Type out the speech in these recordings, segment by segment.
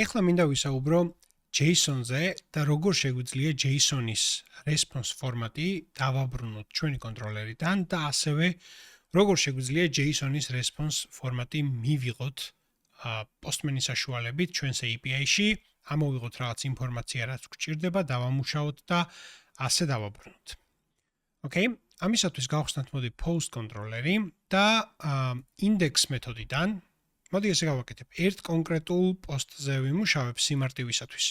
ეხლა მინდა ვისაუბრო JSON-ზე და როგორ შეგვიძლია JSON-ის response ფორმატი დავაბრუნოთ ჩვენი კონტროლერიდან და ასევე როგორ შეგვიძლია JSON-ის response ფორმატი მივიღოთ Postman-ის საშუალებით ჩვენს API-ში, ამოვიღოთ რაღაც ინფორმაცია, რაც გვჭირდება, დავამუშაოთ და ასე დავაბრუნოთ. Okay, ამისათვის გავხსნათ მოდი post კონტროლერი და index მეთოდიდან მოდი ესე გავაკეთებ. ერთ კონკრეტულ პოსტზე ვიმუშავებ სიმარტივისათვის.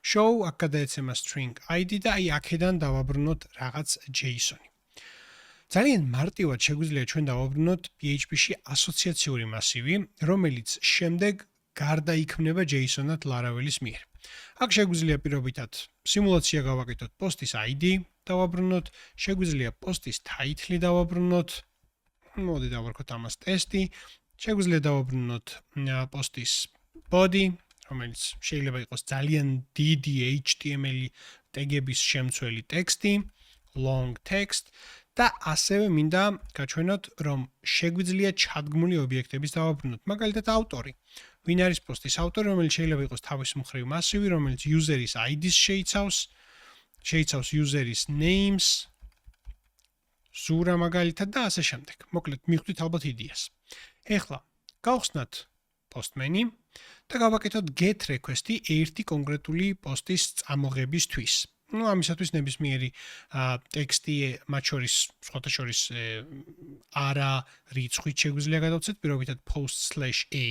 Show აქ გადაეცემა string ID და აი აქედან დავაბრუნოთ რაღაც JSON-ი. ძალიან მარტივად შეგვიძლია ჩვენ დავაბრუნოთ PHP-ში ასოციაციური მასივი, რომელიც შემდეგ გარდაიქმნება JSON-ად Laravel-ის მიერ. აქ შეგვიძლია პირობითად სიმულაცია გავაკეთოთ პოსტის ID დავაბრუნოთ, შეგვიძლია პოსტის title დავაბრუნოთ. მოდი დავარქოთ ამას ტესტი. შეგვიძლია დავაბრუნოთ პოსტის body, რომელიც შეიძლება იყოს ძალიან დიდი HTML ტეგების შემცველი ტექსტი, long text და ასევე მინდა გაჩვენოთ, რომ შეგვიძლია ჩადგმული ობიექტების დავაბრუნოთ. მაგალითად ავტორი. ვინ არის პოსტის ავტორი, რომელიც შეიძლება იყოს თავის მხრივ მასივი, რომელიც user-ის ID-ს შეიცავს user-ის names, ზურა მაგალითად და ასე შემდეგ. მოკლედ მიხვდით ალბათ იდეას. ეხლა გავხსნათ Postman-ი და გავაკეთოთ get request-ი ერთი კონკრეტული პოსტის წამოღებისთვის. ამისათვის ნებისმიერი ტექსტი მათ შორის სხვათა შორის არა რიცხვით შეგვიძლია გადავცეთ, პირობითად post/a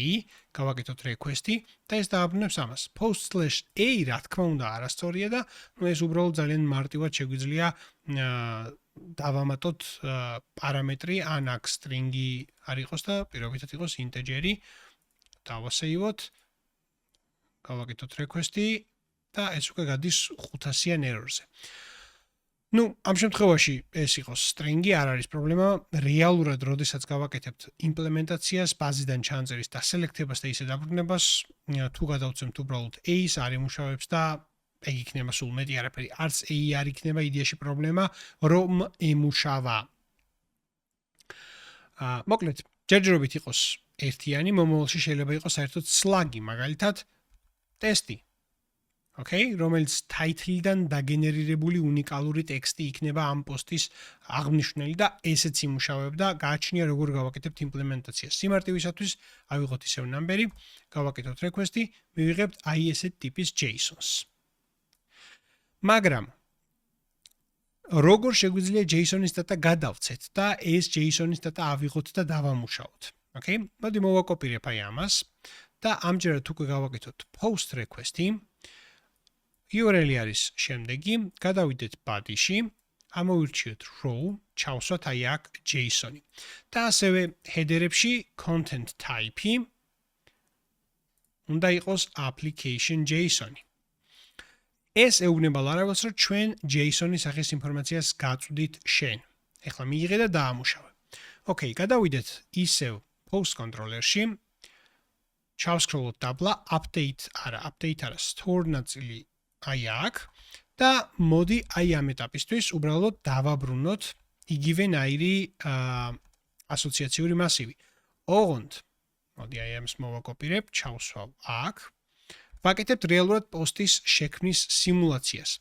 გავაკეთოთ request-ი და ეს დააბრუნებს ამას. post/a რა თქმა უნდა არასწორია და ეს უბრალოდ ძალიან მარტივად შეგვიძლია დავამატოთ პარამეტრი ან აქ string-ი არ იყოს და პირობითად იყოს integer-ი. დავასეივოთ. გავაკეთოთ request-ი და ეს უკვე გადის 500-იან error-ზე. ამ შემთხვევაში ეს იყოს string-ი, არ არის პრობლემა. რეალურად, როდესაც გავაკეთებთ იმპლემენტაციას, ბაზიდან ჩანწერის დასელექტებას და ისე დაბრუნებას, თუ გადავცემთ უბრალოდ a-ს არ იმუშავებს და ეგ იქნება სულ მეტი არაფერი. არც a არ იქნება იდეაში პრობლემა, რომ ემუშავა. მოკლედ, ჯერჯერობით იყოს ერთიანი, მომავალში შეიძლება იყოს საერთოდ slug-ი, მაგალითად ტესტი. Okay, რომელიც title-დან დაგენერირებული უნიკალური ტექსტი იქნება ამ პოსტის აღნიშნული და ესეც იმუშავებდა, გააჩნია როგორ გავაკეთებთ იმპლემენტაციას. სიმარტივისათვის ავიღოთ ისევ number-ი, გავაკეთოთ request-ი, მივიღებთ აი ესეთ ტიპის JSON-ს. მაგრამ როგორ შეგვიძლია JSON-ის data გადავცეთ და ეს JSON-ის data ავიღოთ და დავამუშაოთ. Okay, მოდი მოვაკოპირებ აი ამას და ამჯერად უკვე გავაკეთოთ post request-ი. URL-ი არის შემდეგი, გადავიდეთ body-ში, ამოვირჩიოთ row, ჩავსვათ აი აქ JSON-ი. და ასევე header-ებში content type-ი უნდა იყოს application JSON-ი. ეს ეუბნება Laravel-ს, რომ ჩვენ JSON-ის სახის ინფორმაციას გაწვდით შენ. ეხლა მიიღე და დაამუშავე. Okay, გადავიდეთ ისევ post controller-ში. ჩავსკროლოთ დაბლა update არა, store ნაწილი აი აქ და მოდი აი ამ ეტაპისთვის უბრალოდ დავაბრუნოთ იგივენაირი ასოციაციური მასივი. ოღონდ მოდი აი ამას მოვაკოპირებ, ჩავსვავ აქ. ვაკეთებთ რეალურად პოსტის შექმნის სიმულაციას.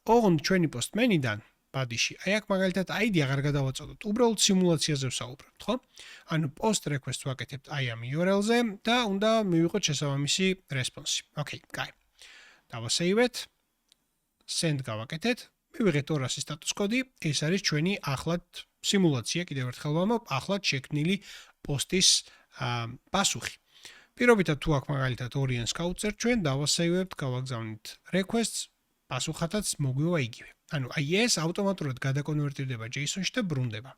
ოღონდ ჩვენი Postman-იდან body-ში აი აქ მაგალითად ID აღარ გადავაწოდოთ, უბრალოდ სიმულაციაზე ვსაუბრობთ, ხო? ანუ post request ვაკეთებთ აი ამ URL-ზე და უნდა მივიღოთ შესაბამისი response-ი. Okay, კაი. დავასეივეთ, send გავაკეთეთ, მივიღეთ 200 status code-ი, ეს არის ჩვენი ახლად სიმულაცია, კიდევ ერთხელ ვამბობ, ახლად შექმნილი პოსტის პასუხი. პირობითად თუ აქ მაგალითად orient-ს გავუწერთ ჩვენ, დავასეივებთ, გავაგზავნით requests, პასუხათაც მოგვივა იგივე. ანუ აი ეს ავტომატურად გადაკონვერტირდება JSON-ში და ბრუნდება.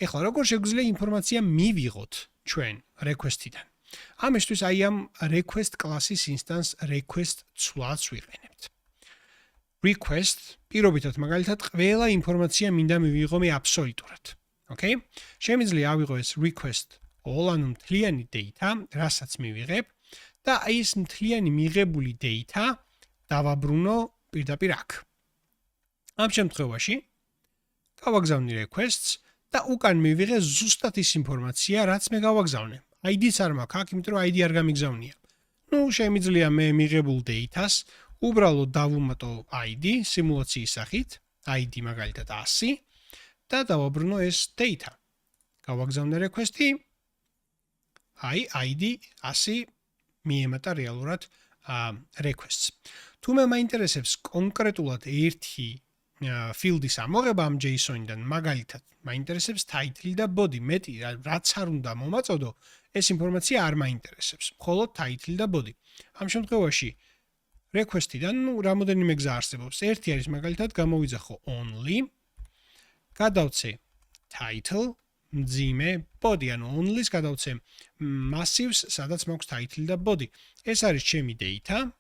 ეხლა როგორ შეგვიძლია ინფორმაცია მივიღოთ ჩვენ request-იდან? ამისთვის აი ამ request კლასის instance request ცვლადს ვიყენებთ. request პირობითად მაგალითად ყველა ინფორმაცია მინდა მივიღო მე აბსოლუტურად. Okay? შემიძლია ავიღო ეს request all ანუ მთლიანი data, რასაც მივიღებ და აი ეს მთლიანი მიღებული data დავაბრუნო პირდაპირ აქ. ამ შემთხვევაში გავაგზავნი requests და უკან მივიღე ზუსტად ის ინფორმაცია, რაც მე გავაგზავნე. ID-ც არ მაქვს აქ, იმიტომ რომ ID არ გამიგზავნია. ნუ შემიძლია მე მიღებულ data-ს უბრალოდ დავუმატო ID სიმულაციის სახით, ID მაგალითად 100 და დავაბრუნო ეს data. გავაგზავნე request-ი, აი ID 100 მიემატა რეალურად requests. თუ მე მაინტერესებს კონკრეტულად ერთი field-ის ამოღება ამ JSON-დან, მაგალითად, მაინტერესებს title და body, მეტი რაც არ უნდა მომაწოდო, ეს ინფორმაცია არ მაინტერესებს, მხოლოდ title და body. ამ შემთხვევაში request-დან რამოდენიმე გზა არსებობს. ერთი არის მაგალითად გამოვიძახო only, გადავცე title, მძიმე body, ანუ only-ს გადავცე massive-ს, სადაც მაქვს title და body. ეს არის ჩემი data.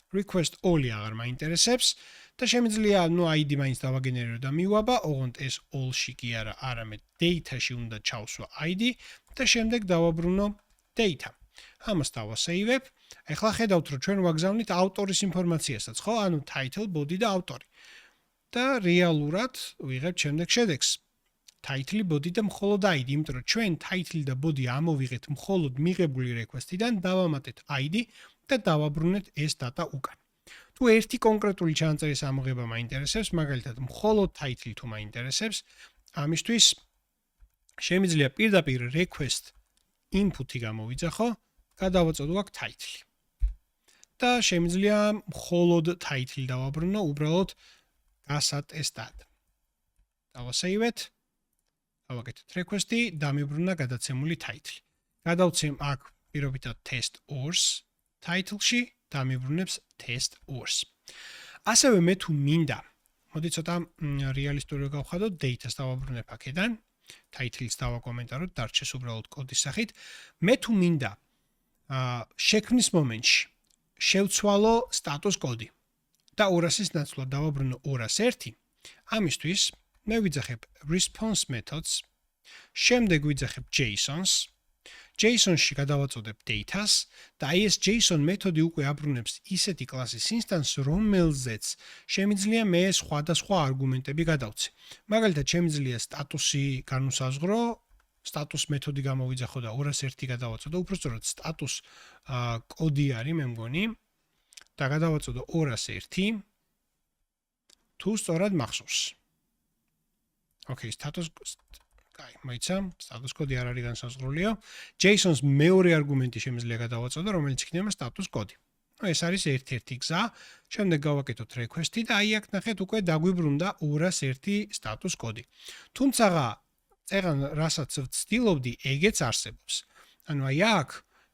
Request all-ი აღარ მაინტერესებს და შემიძლია ID მაინც დავაგენერირო და მივაბა, ოღონდ ეს all-ში კი არა, არამედ data-ში უნდა ჩავსვა ID და შემდეგ დავაბრუნო data. ამას დავასეივებ. ეხლა ხედავთ, რომ ჩვენ ვაგზავნით ავტორის ინფორმაციასაც, ხო? ანუ title, body და ავტორი. და რეალურად ვიღებთ შემდეგ შედეგს. Title, body და მხოლოდ ID, იმიტომ რომ ჩვენ title და body ამოვიღეთ მხოლოდ მიღებული request-დან, დავამატეთ ID და დავაბრუნეთ ეს data უკან. თუ ერთი კონკრეტული ჩანაწერის ამოღება მაინტერესებს, მაგალითად, მხოლოდ title თუ მაინტერესებს, ამისთვის შემიძლია პირდაპირ request input-ი გამოვიძახო, გადავაწოდო აქ title. და შემიძლია მხოლოდ title დავაბრუნო, უბრალოდ გასატეს data. დავასეივეთ, გავაკეთეთ request-ი, დამიბრუნა გადაცემული title. გადავცემ აქ პირობითად test ors title-ში დამიბრუნებს test ors. ასევე მე თუ მინდა, მოდი ცოტა რეალისტურად გავხადოთ, data-ს დავაბრუნებ აქედან, title-ს დავაკომენტაროთ, დარჩეს უბრალოდ კოდის სახით. მე თუ მინდა შექმნის მომენტში შევცვალო status კოდი და 200-ის ნაცვლად დავაბრუნო 201. ამისთვის მე ვიძახებ response methods, შემდეგ ვიძახებ JSON-ს, JSON-ში გადავაწოდებ data-ს და აი ეს JSON მეთოდი უკვე აბრუნებს ისეთი კლასის instance, რომელზეც შემიძლია მე სხვადასხვა არგუმენტები გადავცე. მაგალითად, შემიძლია სტატუსი განუსაზღვრო, status მეთოდი გამოვიძახო და 201 გადავაწოდო, უბრალოდ status კოდი არის მე მგონი და გადავაწოდო 201 თუ სწორად მახსოვს. Okay, status კაი, მოიცა, status კოდი არ არის განსაზღვრულიო. JSON-ს მეორე არგუმენტი შემიძლია გადავაწოდო, რომელიც იქნება status კოდი. ეს არის ერთ-ერთი გზა. შემდეგ გავაკეთოთ request-ი და აი აქ ნახეთ უკვე დაგვიბრუნდა 201 status კოდი. თუმცა წეგან რასაც ვცდილობდი, ეგეც არსებობს. ანუ აი აქ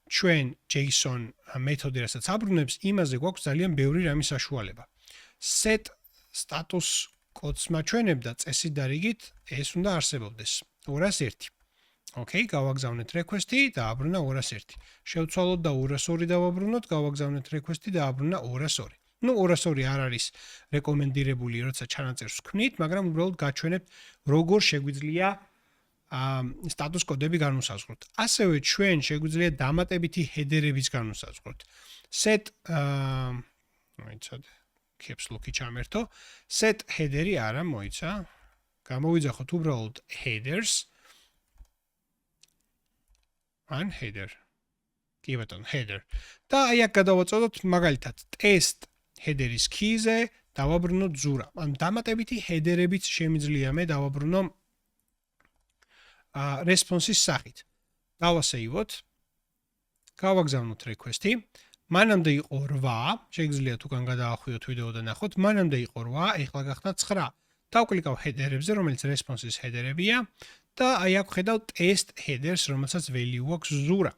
ჩვენ JSON მეთოდი რასაც აბრუნებს, იმაზე გვაქვს ძალიან ბევრი რამის საშუალება. set status კოდს მაჩვენებ და წესით და რიგით ეს უნდა არსებობდეს 201. Okay, გავაგზავნეთ request-ი და აბრუნა 201. შევცვალოთ და 202 დავაბრუნოთ, გავაგზავნეთ request-ი და აბრუნა 202. ნუ 202 არ არის რეკომენდირებული, როცა ჩანაწერს ვქმნით, მაგრამ უბრალოდ გაჩვენებთ, როგორ შეგვიძლია status კოდები განუსაზღვროთ. ასევე ჩვენ შეგვიძლია დამატებითი ჰედერების განუსაზღვროთ. set მოიცადე caps lock-ი ჩამერთო. set header-ი არა მოიცა. გამოვიძახოთ უბრალოდ headers. ან header. კი ბატონო, header. და აი აქ გადავაწოდოთ მაგალითად test header-ის key-ზე დავაბრუნოთ ზურა. ან დამატებითი ჰედერებიც შემიძლია მე დავაბრუნო response-ის სახით. დავასეივოთ. გავაგზავნოთ request-ი. მანამდე იყო 8, შეგიძლიათ უკან გადაახვიოთ ვიდეო და ნახოთ. მანამდე იყო 8, ეხლა გახდა 9. დავკლიკავ header-ებზე, რომელიც response-ის header-ებია და აი აქ ხედავ test headers, რომელსაც value აქვს ზურა.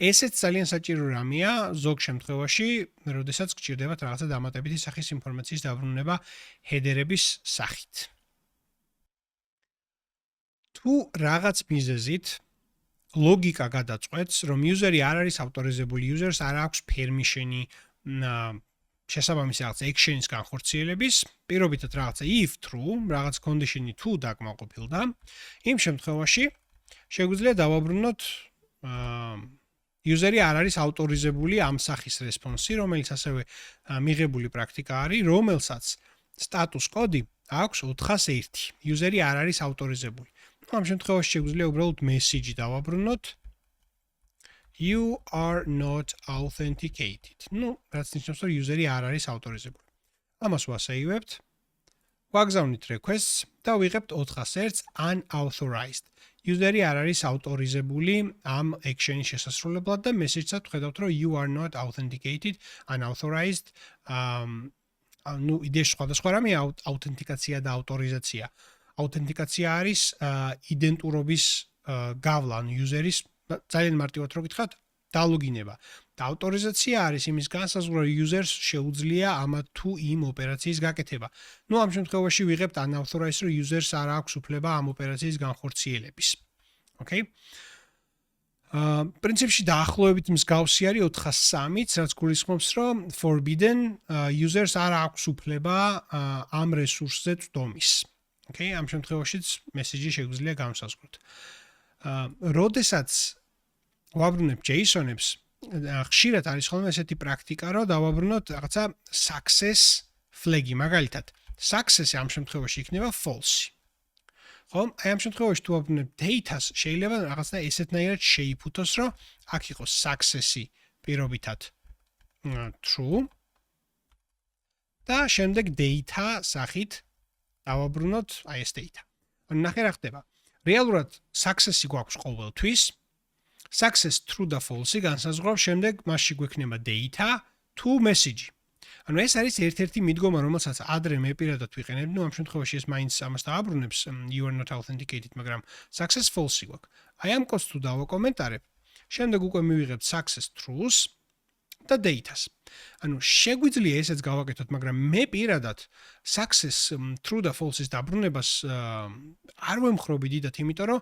ესეც ძალიან საჭირო რამეა ზოგ შემთხვევაში, როდესაც გჭირდებათ რაღაცა დამატებითი სახის ინფორმაციის დაბრუნება header-ების სახით. თუ რაღაც მიზეზით ლოგიკა გადაწყვეტს, რომ user-ი არ არის ავტორიზებული, user-ს არ აქვს permission-ი შესაბამისი რაღაც action-ის განხორციელების, პირობითად რაღაცა if true, რაღაც condition-ი თუ დაკმაყოფილდა, იმ შემთხვევაში შეგვიძლია დავაბრუნოთ user-ი არ არის ავტორიზებული ამ სახის response-ი, რომელიც ასევე მიღებული პრაქტიკა არის, რომელსაც status კოდი აქვს 401. user-ი არ არის ავტორიზებული. ამ შემთხვევაში შეგვიძლია უბრალოდ message-ი დავაბრუნოთ. You are not authenticated. Ну, რაც ნიშნავს, რომ user-ი არ არის ავტორიზებული. ამას ვასეივებთ. ვაგზავნით requests და ვიღებთ 401 unauthorized. User-ი არ არის ავტორიზებული ამ action-ის შესასრულებლად და message-ად ვხედავთ, რომ you are not authenticated, unauthorized. Ну, იდეაში სხვადასხვა რამე აუთენტიკაცია და ავტორიზაცია. აუთენტიკაცია არის იდენტურობის გავლა, ანუ user-ის ძალიან მარტივად რო გითხრათ, დალოგინება. და ავტორიზაცია არის იმის განსაზღვრა, რომ user-ს შეუძლია ამა თუ იმ ოპერაციის გაკეთება. Ну, ამ შემთხვევაში ვიღებთ unauthorized, რომ user-ს არ აქვს უფლება ამ ოპერაციის განხორციელების. Okay? პრინციპში დაახლოებით მსგავსი არის 403-იც, რაც გულისხმობს, რომ forbidden users არ აქვს უფლება ამ რესურსზე წვდომის. Okay? ამ შემთხვევაშიც message-ი შეგვიძლია განსაზღვროთ. როდესაც ვაბრუნებ JSON-ებს, ხშირად არის ხოლმე ესეთი პრაქტიკა, რომ დავაბრუნოთ რაღაცა success flag-ი, მაგალითად, success-ი ამ შემთხვევაში იქნება false. ხო, აი ამ შემთხვევაში თუ ვაბრუნებ data-ს, შეიძლება რაღაცა ესეთნაირად შეიფუთოს, რომ აქ იყოს success-ი პირობითად true და შემდეგ data სახით დავაბრუნოთ აი ეს data. ანუ ნახე რა ხდება. რეალურად success-ი გვაქვს ყოველთვის. Success true და false-ი განსაზღვრავს შემდეგ მასში გვექნება data თუ message. ანუ ეს არის ერთ-ერთი მიდგომა, რომელსაც ადრე მე პირადად ვიყენებ, ну ამ შემთხვევაში ეს მაინც ამას დააბრუნებს, you are not authenticated, მაგრამ success false-ი გვაქვს. აი ამ კოდს თუ დავაკომენტარებ, შემდეგ უკვე მივიღებთ success truth და data-ს. ანუ შეგვიძლია ესეც გავაკეთოთ, მაგრამ მე პირადად success true და false-ის დაბრუნებას არ ვემხრობი დიდად, იმიტომ რომ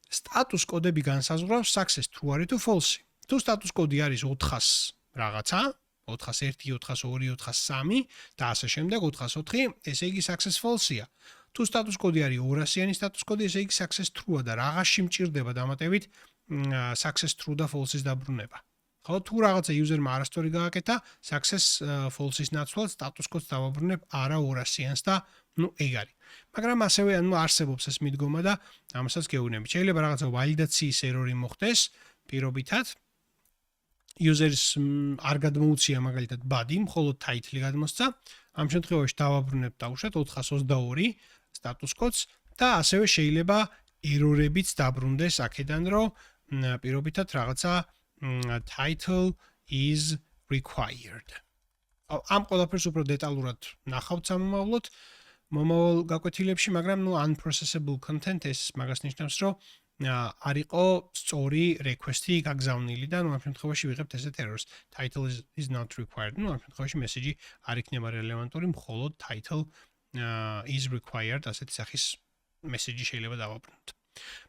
status კოდები განსაზღვრავს success true არის თუ false. თუ status კოდი არის 400 რაღაცა, 401, 402, 403 და ასე შემდეგ 404, ესე იგი success false-ია. თუ status კოდი არის 200-იანი status კოდი, ესე იგი success true-ა და რაღაცში მჭირდება დამატებით success true და false-ის დაბრუნება. ხო, თუ რაღაცა user-მა არასწორი გააკეთა, success false-ის ნაცვლად status კოდს დავაბრუნებ არა 200-იანს და ну ეგ არის. მაგრამ ასევე ანუ არსებობს ეს მიდგომა და ამასაც გეუბნებით. შეიძლება რაღაცა ვალიდაციის ერორი მოხდეს პირობითად. user-ის არ გადმოუცია მაგალითად body, მხოლოდ title-ი გადმოსცა. ამ შემთხვევაში დავაბრუნებთ დაუშვათ 422 status codes და ასევე შეიძლება error-ებიც დაბრუნდეს აქედან, რომ პირობითად რაღაცა title is required. ამ ყველაფერს უფრო დეტალურად ნახავთ სამომავლოდ მომავალ გაკვეთილებში, მაგრამ ну unprocessable content ეს მაგას ნიშნავს, რომ არ იყო სწორი request-ი გაგზავნილი და ну ამ შემთხვევაში ვიღებთ ესეთ errors. Title is not required. ну ამ შემთხვევაში message-ი არ იქნება რელევანტური, მხოლოდ title is required ასეთი სახის message-ი შეიძლება დავაბრუნოთ.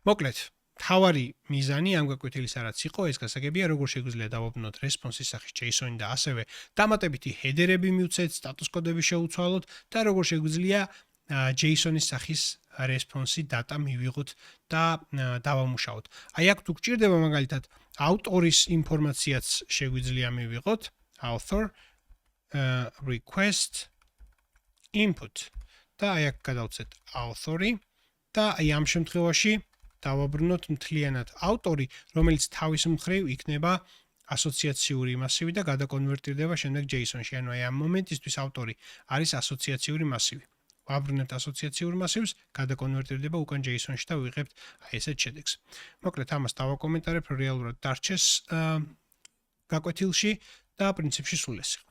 მოკლედ, თავარი მიზანი ამ გაკვეთილის რაც იყო, ეს გასაგებია, როგორ შეგვიძლია დავაბრუნოთ response-ის სახის JSON-ი და ასევე დამატებითი header-ები მივცეთ, status კოდები შევუცვალოთ და როგორ შეგვიძლია JSON-ის სახის response-ი data მივიღოთ და დავამუშაოთ. აი აქ თუ გჭირდება მაგალითად ავტორის ინფორმაციაც შეგვიძლია მივიღოთ, author request input და აი აქ გადავცეთ author-ი და აი ამ შემთხვევაში დავაბრუნოთ მთლიანად ავტორი, რომელიც თავის მხრივ იქნება ასოციაციური მასივი და გადაკონვერტირდება შემდეგ JSON-ში. ანუ აი ამ მომენტისთვის ავტორი არის ასოციაციური მასივი. ვაბრუნებთ ასოციაციურ მასივს, გადაკონვერტირდება უკან JSON-ში და ვიღებთ აი ესეთ შედეგს. მოკლედ ამას დავაკომენტარებ, რეალურად დარჩეს გაკვეთილში და პრინციპში სულ ეს იყო.